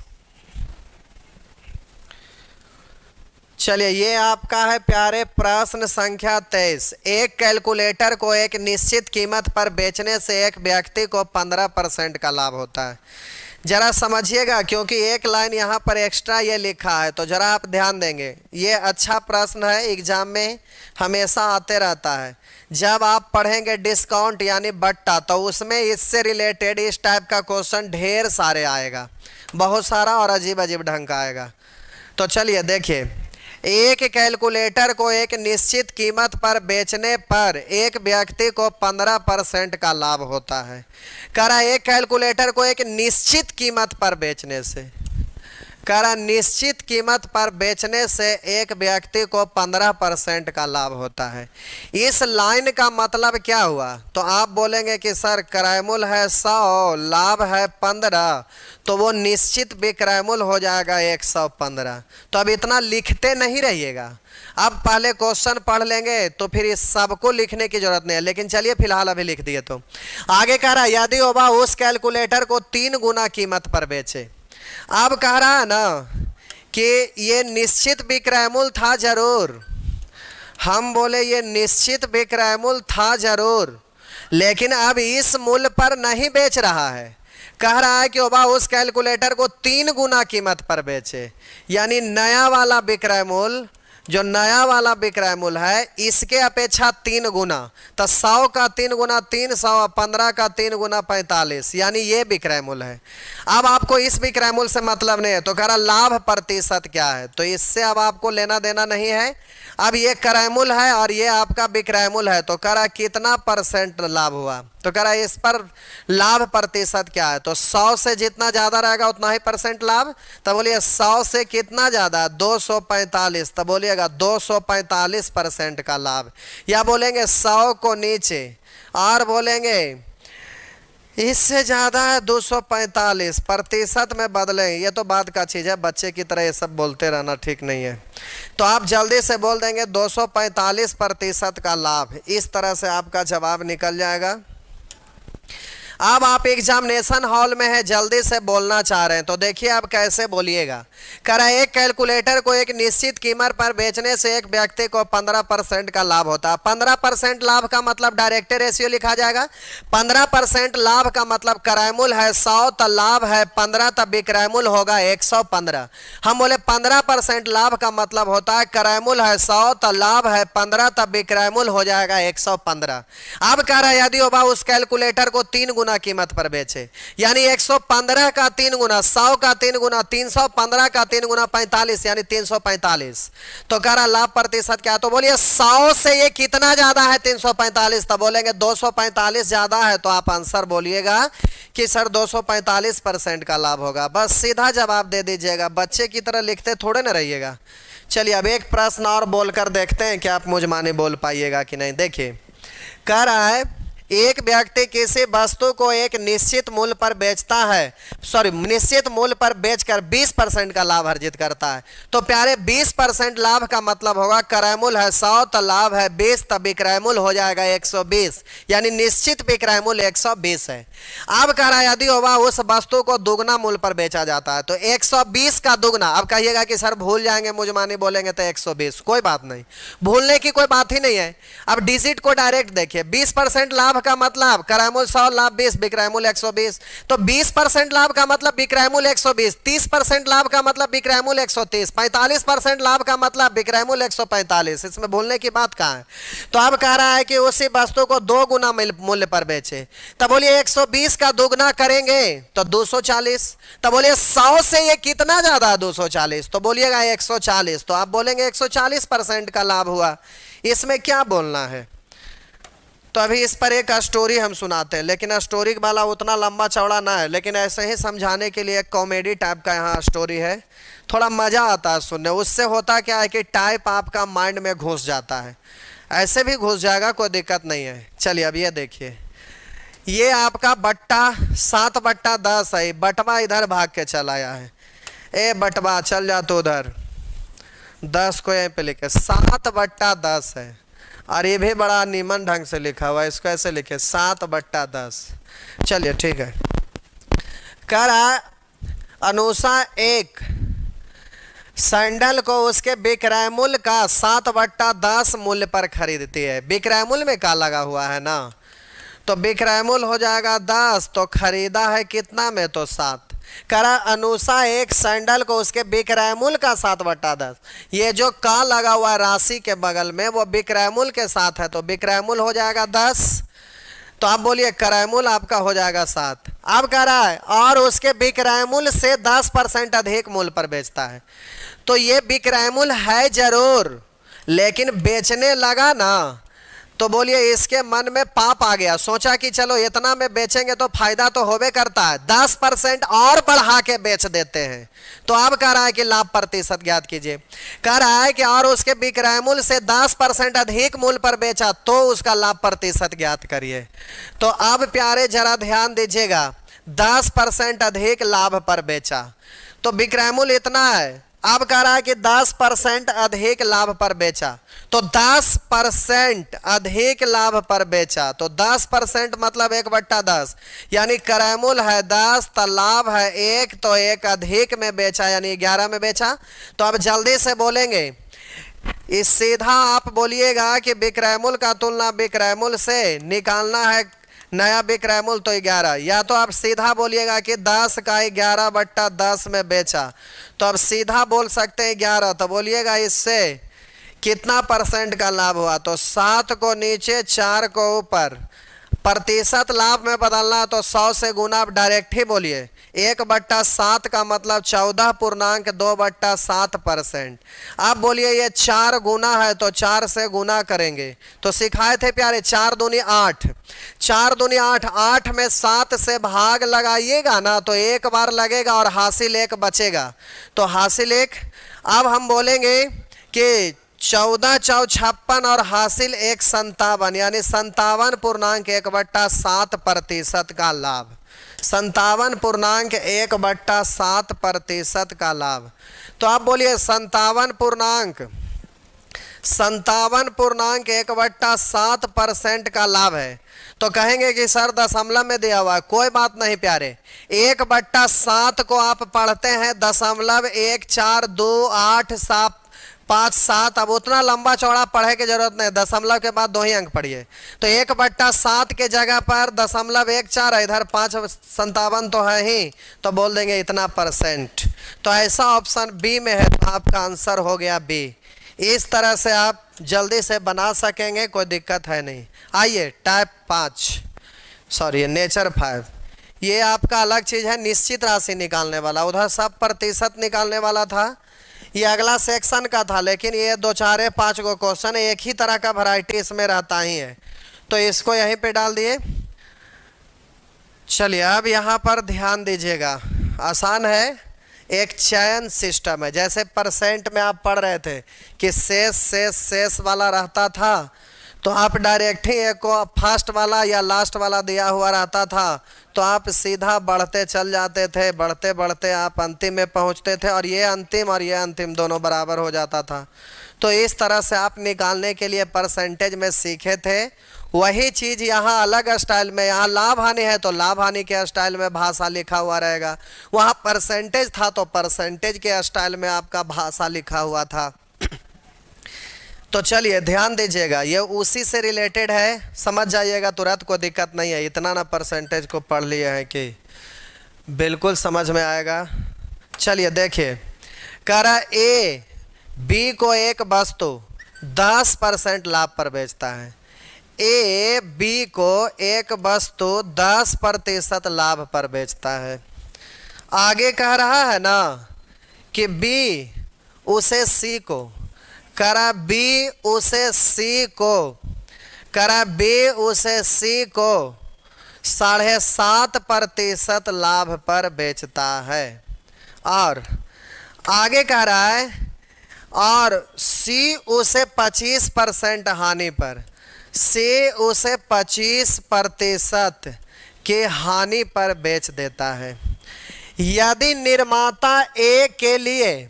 चलिए ये आपका है प्यारे प्रश्न संख्या 23। एक कैलकुलेटर को एक निश्चित कीमत पर बेचने से एक व्यक्ति को 15% का लाभ होता है। जरा समझिएगा क्योंकि एक लाइन यहाँ पर एक्स्ट्रा ये लिखा है, तो जरा आप ध्यान देंगे। ये अच्छा प्रश्न है, एग्जाम में हमेशा आते रहता है। जब आप पढ़ेंगे डिस्काउंट यानी बट्टा, तो उसमें इससे रिलेटेड इस टाइप का क्वेश्चन ढेर सारे आएगा, बहुत सारा और अजीब अजीब ढंग का आएगा। तो चलिए देखिए, एक कैलकुलेटर को एक निश्चित कीमत पर बेचने पर एक व्यक्ति को 15% का लाभ होता है। कह रहा एक कैलकुलेटर को एक निश्चित कीमत पर बेचने से, कह रहा निश्चित कीमत पर बेचने से एक व्यक्ति को 15% का लाभ होता है। इस लाइन का मतलब क्या हुआ? तो आप बोलेंगे कि सर क्रयमूल्य है 100, लाभ है 15, तो वो निश्चित विक्रयमूल्य हो जाएगा 115। तो अब इतना लिखते नहीं रहिएगा, अब पहले क्वेश्चन पढ़ लेंगे तो फिर इस सबको लिखने की जरूरत नहीं है। लेकिन चलिए फिलहाल अभी लिख दिए। तो आगे कह रहा यदि वह उस कैलकुलेटर को 3 गुना कीमत पर बेचे। अब कह रहा है ना कि ये निश्चित विक्रयमूल्य था जरूर, हम बोले ये निश्चित विक्रयमूल्य था जरूर, लेकिन अब इस मूल्य पर नहीं बेच रहा है। कह रहा है कि वह उस कैलकुलेटर को 3 गुना कीमत पर बेचे, यानी नया वाला विक्रयमूल्य, जो नया वाला विक्रयमूल्य है इसके अपेक्षा 3 गुना। तो 100 का 3 गुना 300, 15 का 3 गुना 45, यानी ये विक्रयमूल्य है। अब आपको इस विक्रयमूल्य से मतलब नहीं है, तो कह रहा लाभ प्रतिशत क्या है, तो इससे अब आपको लेना देना नहीं है। अब ये क्रयमूल्य है और ये आपका विक्रयमूल्य है, तो कह रहा कितना परसेंट लाभ हुआ, तो कह रहा इस पर लाभ प्रतिशत क्या है। तो 100 से जितना ज़्यादा रहेगा उतना ही परसेंट लाभ। तो बोलिए 100 से कितना ज़्यादा, 245, तो बोलिएगा 245% का लाभ। या बोलेंगे 100 को नीचे और बोलेंगे इससे ज़्यादा है 245, प्रतिशत में बदलें। ये तो बात का चीज़ है, बच्चे की तरह ये सब बोलते रहना ठीक नहीं है। तो आप जल्दी से बोल देंगे 245% का लाभ। इस तरह से आपका जवाब निकल जाएगा। अब आप एग्जामिनेशन हॉल में है, जल्दी से बोलना चाह रहे हैं, तो देखिए आप कैसे बोलिएगा। कह रहा है एक कैलकुलेटर को एक निश्चित कीमत पर बेचने से एक व्यक्ति को 15% का लाभ होता है। 15% लाभ का मतलब डायरेक्ट रेशियो लिखा जाएगा। 15% लाभ का मतलब क्रयमूल्य है 100, तो लाभ है 15, तब विक्रयमूल्य होगा 115। हम बोले 15% लाभ का मतलब होता है क्रयमूल्य है 100, तो लाभ है 15, तब विक्रयमूल्य हो जाएगा 115। अब कह रहा है यदि वह उस कैलकुलेटर को 3 गुना कीमत पर बेचे, यानी 115 का 3 गुना, 100 का 3 गुना, 315 का 3 गुना 45, यानी 345। तो कह रहा लाभ प्रतिशत क्या है, तो बोलिए 100 से ये कितना ज्यादा है 345, तो बोलेंगे 245 ज्यादा है। तो आप आंसर बोलिएगा कि सर 245% का लाभ होगा। बस सीधा जवाब दे दीजिएगा, बच्चे की तरह लिखते थोड़े ना रहिएगा। चलिए अब एक प्रश्न और बोलकर देखते हैं कि आप मुझ माने बोल पाइएगा कि नहीं। देखिए कह रहा है एक व्यक्ति किसी वस्तु को एक निश्चित मूल्य पर बेचता है, निश्चित मूल्य पर बेचकर 20% का लाभ अर्जित करता है। तो प्यारे 20% लाभ का मतलब होगा क्रय मूल्य है 100 तो लाभ है 20, तब विक्रय मूल्य हो जाएगा 120, यानी निश्चित विक्रय मूल्य 120 है। अब कह रहा है यदि होगा उस वस्तु को दुगना मूल्य पर बेचा जाता है तो 120 का दुगना। अब कहिएगा कि सर भूल जाएंगे, मुजमानी बोलेंगे तो 120, कोई बात नहीं, भूलने की कोई बात ही नहीं है। अब डिजिट को डायरेक्ट देखिए, 20% लाभ का मतलब क्रय मूल्य 100 लाभ 20 विक्रय मूल्य 120, तो 20% लाभ का मतलब विक्रय मूल्य 120, 30% लाभ का मतलब विक्रय मूल्य 130, 45% लाभ का मतलब विक्रय मूल्य 145। इसमें भूलने की बात कहाँ है। तो अब कह रहा है कि उसी वस्तु को 2 गुना मूल्य पर बेचे, तब बोलिए 120 का दोगुना करेंगे तो 240, तब बोलिए 100 से ये कितना ज्यादा 240, तो बोलिएगा 140, तो आप बोलेंगे 140% का लाभ हुआ। इसमें क्या बोलना है, तो अभी इस पर एक स्टोरी हम सुनाते हैं, लेकिन स्टोरी वाला उतना लंबा चौड़ा ना है, लेकिन ऐसे ही समझाने के लिए एक कॉमेडी टाइप का यहाँ स्टोरी है, थोड़ा मजा आता है सुनने। उससे होता क्या है कि टाइप आपका माइंड में घुस जाता है, ऐसे भी घुस जाएगा, कोई दिक्कत नहीं है। चलिए अब ये देखिए, ये आपका बट्टा 7/10 है, बटवा इधर भाग के चला आया है, ए बटवा चल जा तो उधर, 10 को यहीं पे लिखे 7/10 है, और ये भी बड़ा नीमन ढंग से लिखा हुआ है, इसको ऐसे लिखे 7/10। चलिए ठीक है। कह रहा अनुषा एक सैंडल को उसके विक्रय मूल्य का 7/10 मूल्य पर खरीदती है। विक्रय मूल्य में क्या लगा हुआ है ना, तो विक्रय मूल्य हो जाएगा 10, तो खरीदा है कितना में, तो 7। करा अनुषा एक सैंडल को उसके विक्रय मूल्य का 7/10, ये जो का लगा हुआ राशि के बगल में वो विक्रय मूल्य के साथ है, तो विक्रय मूल्य हो जाएगा 10, तो आप बोलिए क्रय मूल्य आपका हो जाएगा 7। अब कह रहा है और उसके विक्रय मूल्य से 10% अधिक मूल्य पर बेचता है, तो ये विक्रय मूल्य है जरूर, लेकिन बेचने लगा ना, तो बोलिए इसके मन में पाप आ गया, सोचा कि चलो इतना में बेचेंगे तो फायदा तो होबे करता है, 10% और बढ़ा के बेच देते हैं। तो अब कह रहा है कि लाभ प्रतिशत ज्ञात कीजिए। कह रहा है कि और उसके विक्रय मूल्य से 10% अधिक मूल्य पर बेचा तो उसका लाभ प्रतिशत ज्ञात करिए। तो अब प्यारे जरा ध्यान दीजिएगा, 10% अधिक लाभ पर बेचा तो विक्रय मूल्य इतना है। अब कह रहा है कि 10% अधिक लाभ पर बेचा, तो 10% अधिक लाभ पर बेचा, तो 10% मतलब 1/10, यानी क्रय मूल्य है 10 तो लाभ है 1, तो 1 अधिक में बेचा यानी 11 में बेचा। तो अब जल्दी से बोलेंगे, इस सीधा आप बोलिएगा कि विक्रय मूल्य का तुलना विक्रय मूल्य से निकालना है नया विक्रय मूल्य, तो 11, या तो आप सीधा बोलिएगा कि 10 का 11/10 में बेचा, तो अब सीधा बोल सकते हैं 11, तो बोलिएगा इससे कितना परसेंट का लाभ हुआ, तो 7 को नीचे 4 को ऊपर, प्रतिशत लाभ में बदलना तो 100 से गुना, आप डायरेक्ट ही बोलिए 1/7 का मतलब 14.2/7%। आप बोलिए ये 4 गुना है तो 4 से गुना करेंगे, तो सिखाए थे प्यारे 4 दूनी 8, 4 दूनी 8, 8 में 7 से भाग लगाइएगा ना तो एक बार लगेगा और हासिल 1 बचेगा, तो हासिल 1। अब हम बोलेंगे कि 14 × 56 और हासिल 1 57, यानी 57.1/7% का लाभ, 57.1/7% का लाभ। तो आप बोलिए 57.1/7% का लाभ है, तो कहेंगे कि सर दशमलव में दिया हुआ है, कोई बात नहीं प्यारे, 1/7 को आप पढ़ते हैं 0.142857, अब उतना लंबा चौड़ा पढ़े की जरूरत नहीं, दशमलव के बाद 2 ही अंक पढ़िए, तो 1/7 के जगह पर 0.14 है, इधर 557 तो है ही, तो बोल देंगे इतना परसेंट। तो ऐसा ऑप्शन बी में है, तो आपका आंसर हो गया बी। इस तरह से आप जल्दी से बना सकेंगे, कोई दिक्कत है नहीं। आइए टाइप 5, सॉरी नेचर 5, ये आपका अलग चीज़ है, निश्चित राशि निकालने वाला, उधर सब प्रतिशत निकालने वाला था, ये अगला सेक्शन का था, लेकिन ये 2 4 5 गो क्वेश्चन है, एक ही तरह का वैरायटी इसमें रहता ही है, तो इसको यहीं पे डाल दिए। चलिए अब यहाँ पर ध्यान दीजिएगा, आसान है, एक चयन सिस्टम है, जैसे परसेंट में आप पढ़ रहे थे कि शेष शेष शेष वाला रहता था, तो आप डायरेक्ट ही एक को फर्स्ट वाला या लास्ट वाला दिया हुआ रहता था तो आप सीधा बढ़ते चल जाते थे, बढ़ते बढ़ते आप अंतिम में पहुंचते थे और ये अंतिम दोनों बराबर हो जाता था। तो इस तरह से आप निकालने के लिए परसेंटेज में सीखे थे। वही चीज़ यहाँ अलग स्टाइल में, यहाँ लाभ हानि है तो लाभ हानि के स्टाइल में भाषा लिखा हुआ रहेगा, वहाँ परसेंटेज था तो परसेंटेज के स्टाइल में आपका भाषा लिखा हुआ था। तो चलिए ध्यान दीजिएगा, ये उसी से रिलेटेड है, समझ जाइएगा तुरंत, कोई दिक्कत नहीं है। इतना ना परसेंटेज को पढ़ लिए हैं कि बिल्कुल समझ में आएगा। चलिए देखिए, कह रहा ए बी को एक वस्तु 10% लाभ पर बेचता है। ए बी को एक वस्तु 10% लाभ पर बेचता है। आगे कह रहा है ना कि बी उसे सी को, करा बी उसे सी को, करा बी उसे सी को 7.5% लाभ पर बेचता है। और आगे कह रहा है और सी उसे 25% हानि पर, सी उसे 25% के हानि पर बेच देता है। यदि निर्माता ए के लिए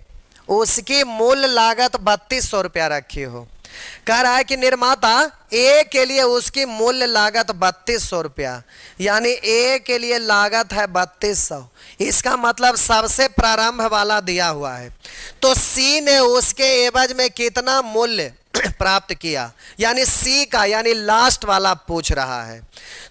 उसकी मूल लागत 3200 रुपया रखी हो, कह रहा है कि निर्माता ए के लिए उसकी मूल्य लागत 3200 रुपया, यानी ए के लिए लागत है 3200। इसका मतलब सबसे प्रारंभ वाला दिया हुआ है, तो सी ने उसके एवज में कितना मूल्य प्राप्त किया, यानी सी का, यानी लास्ट वाला पूछ रहा है।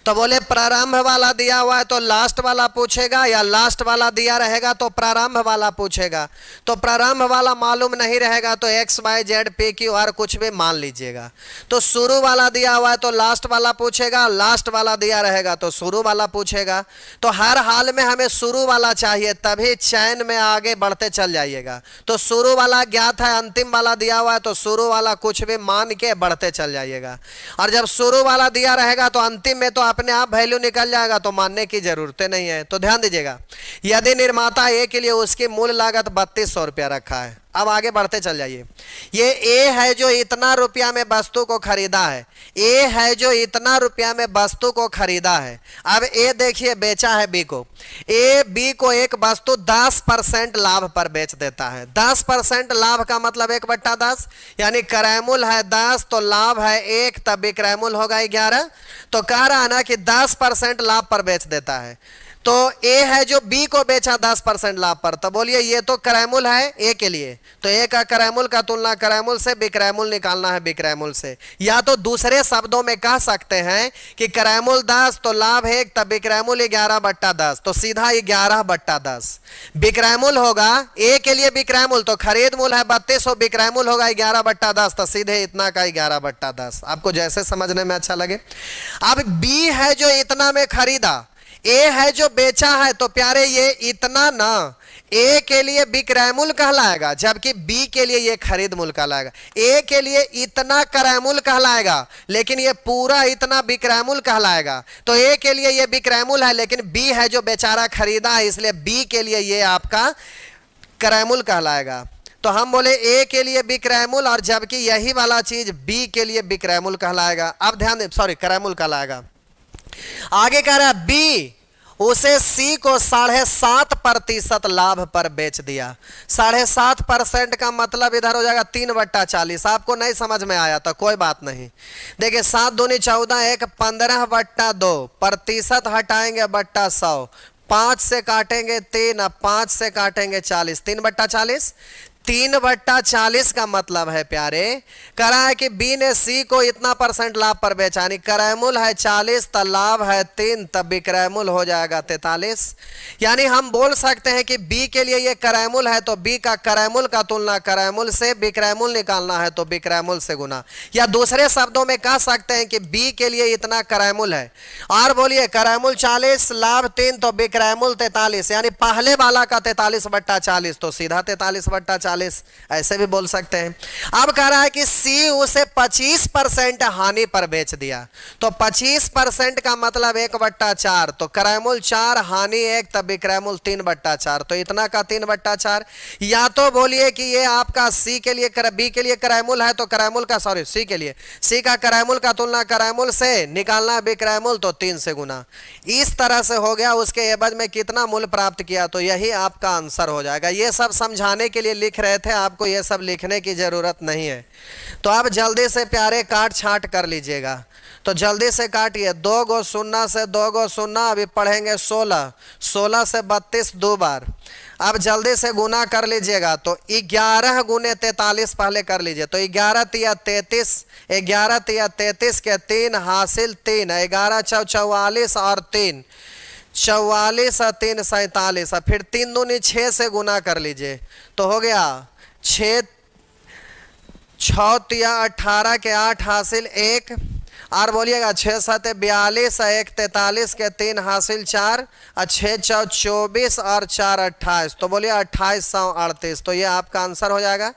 तो बोले प्रारंभ वाला दिया हुआ है तो लास्ट वाला पूछेगा, या लास्ट वाला दिया रहेगा तो प्रारंभ वाला पूछेगा। तो प्रारंभ वाला मालूम नहीं रहेगा तो x y z p q r कुछ भी मान लीजिएगा। तो शुरू वाला दिया हुआ है तो लास्ट वाला पूछेगा, लास्ट वाला दिया रहेगा तो शुरू वाला पूछेगा। तो हर हाल में हमें शुरू वाला चाहिए, तभी चैन में आगे बढ़ते चल जाइएगा। तो शुरू वाला ज्ञात है, अंतिम वाला दिया हुआ है तो शुरू वाला कुछ भी मान के बढ़ते चल जाइएगा। और जब शुरू वाला दिया रहेगा तो अंतिम में तो अपने आप वैल्यू निकल जाएगा, तो मानने की जरूरत नहीं है। तो ध्यान दीजिएगा, यदि निर्माता ए के लिए उसकी मूल लागत 3200 रुपया रखा है। अब आगे बढ़ते चल जाइए। ये ए है जो इतना रुपया में वस्तु को खरीदा है, ए है जो इतना रुपया में वस्तु को खरीदा है। अब ए देखिए बेचा है बी को, ए बी को एक वस्तु 10% लाभ पर बेच देता है। 10% लाभ का मतलब 1/10, यानी क्रयमूल्य है 10 तो लाभ है 1, तब विक्रयमूल्य होगा 11। तो कह रहा है ना कि 10% लाभ पर बेच देता है। तो ए है जो बी को बेचा 10% लाभ पर, तो बोलिए ये तो क्रयमूल्य है ए के लिए, तो ए का क्रयमूल्य का तुलना क्रयमूल्य से, विक्रयमूल्य निकालना है विक्रयमूल्य से। या तो दूसरे शब्दों में कह सकते हैं कि क्रयमूल्य 10 तो लाभ 1, तब विक्रयमूल्य 11/10, तो सीधा 11/10 विक्रयमूल्य होगा। ए के लिए विक्रयमूल्य तो खरीद मूल्य है 3200, विक्रयमूल्य होगा 11/10, तो सीधे इतना का 11/10। आपको जैसे समझने में अच्छा लगे। अब बी है जो इतना में खरीदा, ए है जो बेचा है, तो प्यारे ये इतना ना ए के लिए विक्रय मूल्य कहलाएगा, जबकि बी के लिए ये खरीद मूल्य कहलाएगा। ए के लिए इतना क्रय मूल्य कहलाएगा, लेकिन ये पूरा इतना विक्रय मूल्य कहलाएगा। तो ए के लिए ये विक्रय मूल्य है, लेकिन बी है जो बेचारा खरीदा है, इसलिए बी के लिए ये आपका क्रय मूल्य कहलाएगा। तो हम बोले ए के लिए विक्रय मूल्य, और जबकि यही वाला चीज बी के लिए विक्रय मूल्य कहलाएगा। अब ध्यान दें, सॉरी क्रय मूल्य कहलाएगा। आगे कह रहा है बी उसे सी को 7.5% लाभ पर बेच दिया। 7.5% का मतलब इधर हो जाएगा 3/40। आपको नहीं समझ में आया तो कोई बात नहीं। देखिए 7 दूनी 14, 1 15/2, प्रतिशत हटाएंगे बट्टा 100, 5 से काटेंगे 3, अब 5 से काटेंगे 40, 3/40। 3/40 का मतलब है प्यारे, करा है कि बी ने सी को इतना % लाभ पर बेचा, यानी क्रयमूल्य है 40 तब लाभ है 3, तब विक्रयमूल्य हो जाएगा 43। यानी हम बोल सकते हैं कि बी के लिए ये क्रयमूल्य है तो बी का क्रयमूल्य का तुलना क्रयमूल्य से, विक्रयमूल्य निकालना है तो विक्रयमूल्य से गुना। या दूसरे शब्दों में कह सकते हैं कि बी के लिए इतना क्रयमूल्य है, और बोलिए क्रयमूल्य 40 लाभ 3 तो विक्रयमूल्य 43, यानी पहले वाला का 43/40 तो सीधा 43/40 43, ऐसे भी बोल सकते हैं। अब कह रहा है कि सी उसे 25% हानि पर बेच दिया, तो 25% का मतलब 1/4, तो क्रयमूल्य 4, हानि 1, तब विक्रय मूल्य 3/4, तो इतना का 3/4। या तो बोलिए कि ये आपका सी के लिए बी के लिए क्रयमूल्य है, तो क्रयमूल्य का सॉरी सी के लिए सी का क्रयमूल्य का तुलना क्रयमूल्य से निकालना विक्रय मूल्य, तो 3 से गुना। इस तरह से हो गया, उसके एवज में कितना मूल्य प्राप्त किया, तो यही आपका आंसर हो जाएगा। ये सब समझाने के लिए लिख रहे थे, आपको ये सब लिखने की जरूरत नहीं है। तो आप जल्दी से प्यारे काट छांट कर लीजिएगा, तो जल्दी से काटिए। 2 गो शून्य से 2 गो शून्य, अभी पढ़ेंगे 16, 16 से 32 2 बार। अब जल्दी से गुना कर लीजिएगा, तो 11 गुने 43 पहले कर लीजिए, तो 11 तिया 33, 11 तिया 33 के 3 हासिल 3, 11 चौ 44 और 3 44 और 3 47, फिर 3 दूनी 6 से गुना कर लीजिए, तो हो गया 6 6 तिया 18 के 8 हासिल 1, और बोलिएगा 6 7 42, 1 43 के 3 हासिल 4, और 6 चौ 24 और 4 28, तो बोलिए 2838, तो ये आपका आंसर हो जाएगा।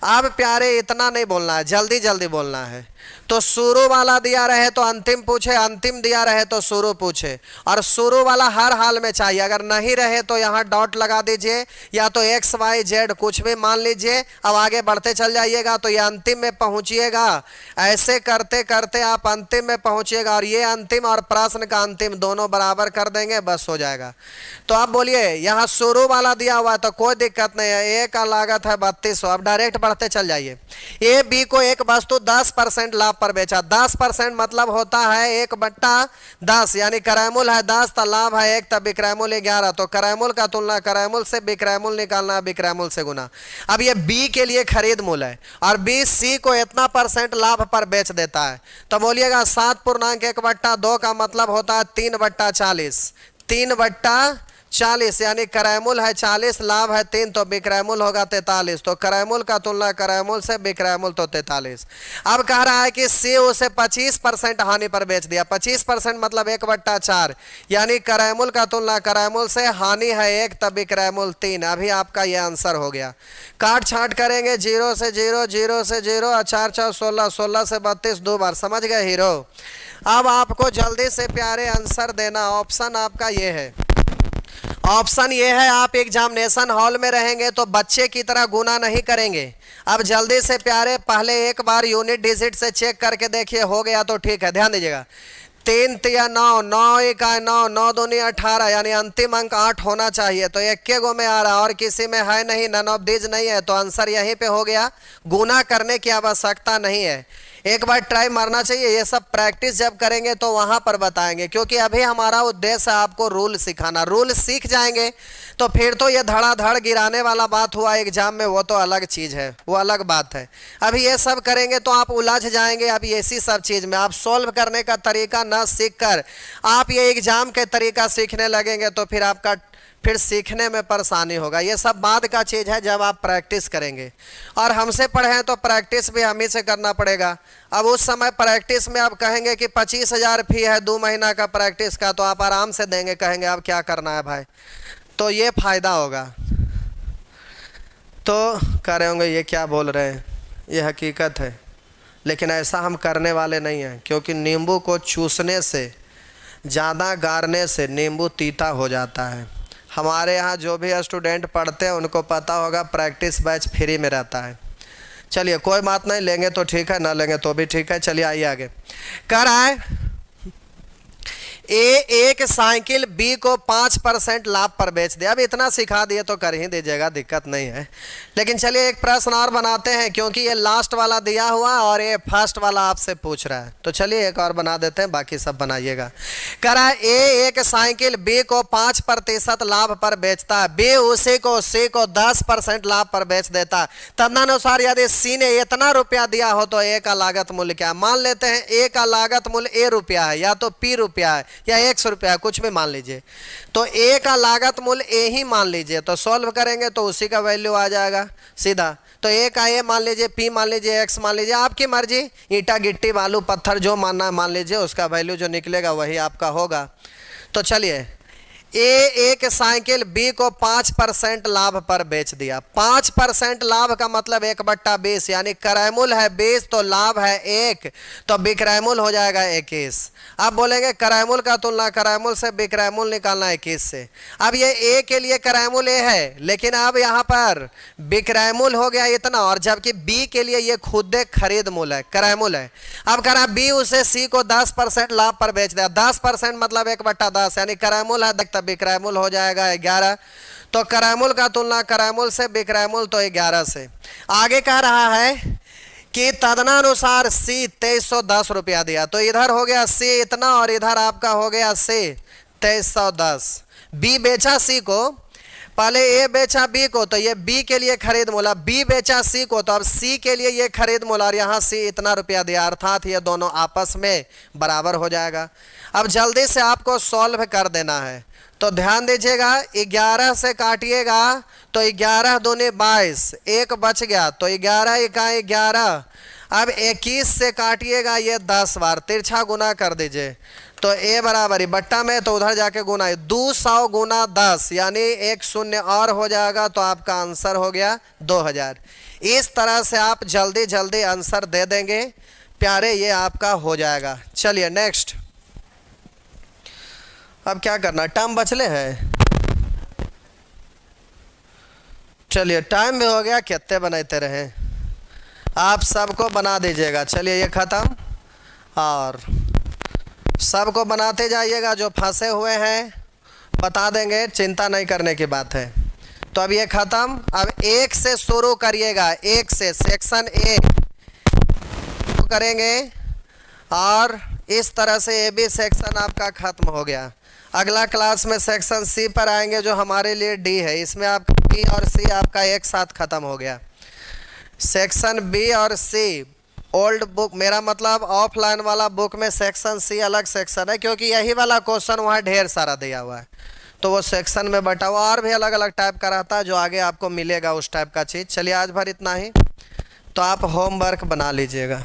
अब प्यारे इतना नहीं बोलना है, जल्दी जल्दी बोलना है। तो शुरू वाला दिया रहे तो अंतिम पूछे, अंतिम दिया रहे तो शुरू पूछे, और शुरू वाला हर हाल में चाहिए। अगर नहीं रहे तो यहाँ डॉट लगा दीजिए, या तो एक्स वाई जेड कुछ भी मान लीजिए। अब आगे बढ़ते चल जाइएगा तो ये अंतिम में पहुँचिएगा। ऐसे करते करते आप अंतिम में पहुँचिएगा, और ये अंतिम और प्रश्न का अंतिम दोनों बराबर कर देंगे, बस हो जाएगा। तो आप बोलिए यहाँ शुरू वाला दिया हुआ है तो कोई दिक्कत नहीं है, ए का लागत है 3200। अब डायरेक्ट बढ़ते चल जाइए। ए बी को एक वस्तु 10% लाभ पर बेचा, 10% मतलब होता है 1/10, यानी क्रयमूल्य है 10, तो लाभ है 1, तब विक्रयमूल्य 11, तो क्रयमूल्य का तुलना क्रयमूल्य से विक्रयमूल्य निकालना विक्रयमूल्य से गुना। अब ये बी के लिए खरीद मूल्य है, और बी सी को इतना % लाभ पर बेच देता है, तो बोलिएगा 7.1/2 का मतलब होता है 3/40, 3/40, यानी क्रयमूल्य है 40, लाभ है 3, तो विक्रयमूल्य होगा 43, तो क्रयमूल्य का तुलना क्रयमूल्य से विक्रयमूल्य, तो 43। अब कह रहा है कि सी उसे 25% हानि पर बेच दिया, 25% मतलब 1/4, यानी क्रयमूल्य का तुलना क्रयमूल्य से, हानि है 1, तब विक्रयमूल्य 3। अभी आपका यह आंसर हो गया। काट छांट करेंगे 0 से 0, 0 से 0, 4 4 16, 16 से 32 2 बार। समझ गए हीरो? अब आपको जल्दी से प्यारे आंसर देना। ऑप्शन आपका ये है, ऑप्शन ये है, आप एग्जामिनेशन हॉल में रहेंगे तो बच्चे की तरह गुना नहीं करेंगे। अब जल्दी से प्यारे पहले एक बार यूनिट डिजिट से चेक करके देखिए, हो गया तो ठीक है। ध्यान दीजिएगा, 3 तिया 9, 9 1 9, 9 दूनी 18, यानी अंतिम अंक 8 होना चाहिए, तो एक के गो में आ रहा, और किसी में है नहीं, नन ऑफ दीज नहीं है, तो आंसर यहीं पे हो गया। गुना करने की आवश्यकता नहीं है, एक बार ट्राई मारना चाहिए। ये सब प्रैक्टिस जब करेंगे तो वहां पर बताएंगे, क्योंकि अभी हमारा उद्देश्य है आपको रूल सिखाना। रूल सीख जाएंगे तो फिर तो ये धड़ाधड़ गिराने वाला बात हुआ एग्जाम में, वो तो अलग चीज़ है, वो अलग बात है। अभी ये सब करेंगे तो आप उलझ जाएंगे। अभी ऐसी सब चीज़ में आप सॉल्व करने का तरीका न सीख कर आप ये एग्जाम के तरीका सीखने लगेंगे तो फिर आपका फिर सीखने में परेशानी होगा। ये सब बाद का चीज़ है जब आप प्रैक्टिस करेंगे, और हमसे पढ़े तो प्रैक्टिस भी हम ही से करना पड़ेगा। अब उस समय प्रैक्टिस में आप कहेंगे कि 25,000 फी है 2 महीना का प्रैक्टिस का, तो आप आराम से देंगे, कहेंगे अब क्या करना है भाई, तो ये फायदा होगा। तो कह रहे होंगे ये क्या बोल रहे हैं, ये हकीकत है, लेकिन ऐसा हम करने वाले नहीं हैं, क्योंकि नींबू को चूसने से, ज़्यादा गारने से नींबू तीता हो जाता है। हमारे यहाँ जो भी स्टूडेंट पढ़ते हैं उनको पता होगा, प्रैक्टिस बैच फ्री में रहता है। चलिए कोई बात नहीं, लेंगे तो ठीक है, ना लेंगे तो भी ठीक है। चलिए आइए आगे। कह रहा है ए एक साइकिल बी को 5% लाभ पर बेच दिया। अब इतना सिखा दिए तो कर ही दीजिएगा, दिक्कत नहीं है। लेकिन चलिए एक प्रश्न और बनाते हैं, क्योंकि ये लास्ट वाला दिया हुआ और ये फर्स्ट वाला आपसे पूछ रहा है, तो चलिए एक और बना देते हैं, बाकी सब बनाइएगा। कह रहा है ए एक साइकिल बी को 5% लाभ पर बेचता है, बी उसी को सी को 10% लाभ पर बेच देता है। तदनुसार यदि सी ने इतना रुपया दिया हो तो ए का लागत मूल्य क्या है? मान लेते हैं ए का लागत मूल्य ए रुपया है, या तो पी रुपया है, या 100 रुपया, कुछ भी मान लीजिए। तो ए का लागत मूल्य ए ही मान लीजिए, तो सॉल्व करेंगे तो उसी का वैल्यू आ जाएगा सीधा। तो ए का ए मान लीजिए, पी मान लीजिए, एक्स मान लीजिए, आपकी मर्जी, ईंटा गिट्टी बालू पत्थर जो मानना है मान लीजिए, उसका वैल्यू जो निकलेगा वही आपका होगा। तो चलिए एक साइकिल बी को 5% लाभ पर बेच दिया। 5% लाभ का मतलब 1/20, यानी क्रयमूल्य है 20 तो लाभ है 1, तो विक्रयमूल्य हो जाएगा 21। अब बोलेंगे क्रयमूल्य का तुलना क्रयमूल्य से विक्रयमूल्य निकालना 21 से। अब ये ए के लिए क्रयमूल्य ए है, लेकिन अब यहाँ पर विक्रयमूल्य हो गया इतना, और जबकि बी के लिए ये खुद खरीद मूल्य है, क्रयमूल्य है। अब करा बी उसे सी को 10% लाभ पर बेच दिया। 10% मतलब 1/10, यानी क्रयमूल्य है विक्रयमूल्य हो जाएगा 11। तो क्रयमूल्य का तुलना क्रयमूल्य से विक्रयमूल्य तो 11 से। आगे कह रहा है कि तदनुसार सी 2310 रुपया दिया, तो इधर हो गया सी इतना और इधर आपका हो गया सी 2310। बी बेचा सी को, पहले ए बेचा बी को, तो ये बी के लिए खरीद मूल्य, बी बेचा सी को, तो अब सी के लिए ये खरीद मूल्य और यहाँ सी इतना रुपया दिया, अर्थात ये दोनों आपस में बराबर हो जाएगा। अब जल्दी से आपको सॉल्व कर देना है, तो ध्यान दीजिएगा 11 से काटिएगा तो 11 दूनी 22, एक बच गया तो 11 इकाई 11। अब 21 से काटिएगा ये 10 बार, तिरछा गुना कर दीजिए तो ए बराबर ही बट्टा में, तो उधर जाके गुना 200 गुना 10, यानी एक शून्य और हो जाएगा, तो आपका आंसर हो गया 2000। इस तरह से आप जल्दी जल्दी आंसर दे देंगे प्यारे, ये आपका हो जाएगा। चलिए नेक्स्ट, अब क्या करना, टाइम बचले हैं। चलिए टाइम भी हो गया, कितने बनाते रहे, आप सबको बना दीजिएगा। चलिए ये ख़त्म, और सबको बनाते जाइएगा, जो फंसे हुए हैं बता देंगे, चिंता नहीं करने की बात है। तो अब ये ख़त्म, अब एक से शुरू करिएगा, एक से सेक्शन ए करेंगे, और इस तरह से ए बी सेक्शन आपका ख़त्म हो गया। अगला क्लास में सेक्शन सी पर आएंगे, जो हमारे लिए डी है, इसमें आपका बी और सी आपका एक साथ ख़त्म हो गया। सेक्शन बी और सी ओल्ड बुक, मेरा मतलब ऑफलाइन वाला बुक में सेक्शन सी अलग सेक्शन है, क्योंकि यही वाला क्वेश्चन वहाँ ढेर सारा दिया हुआ है, तो वो सेक्शन में बटा हुआ, और भी अलग अलग टाइप का रहता है जो आगे आपको मिलेगा उस टाइप का चीज़। चलिए आज भर इतना ही, तो आप होमवर्क बना लीजिएगा।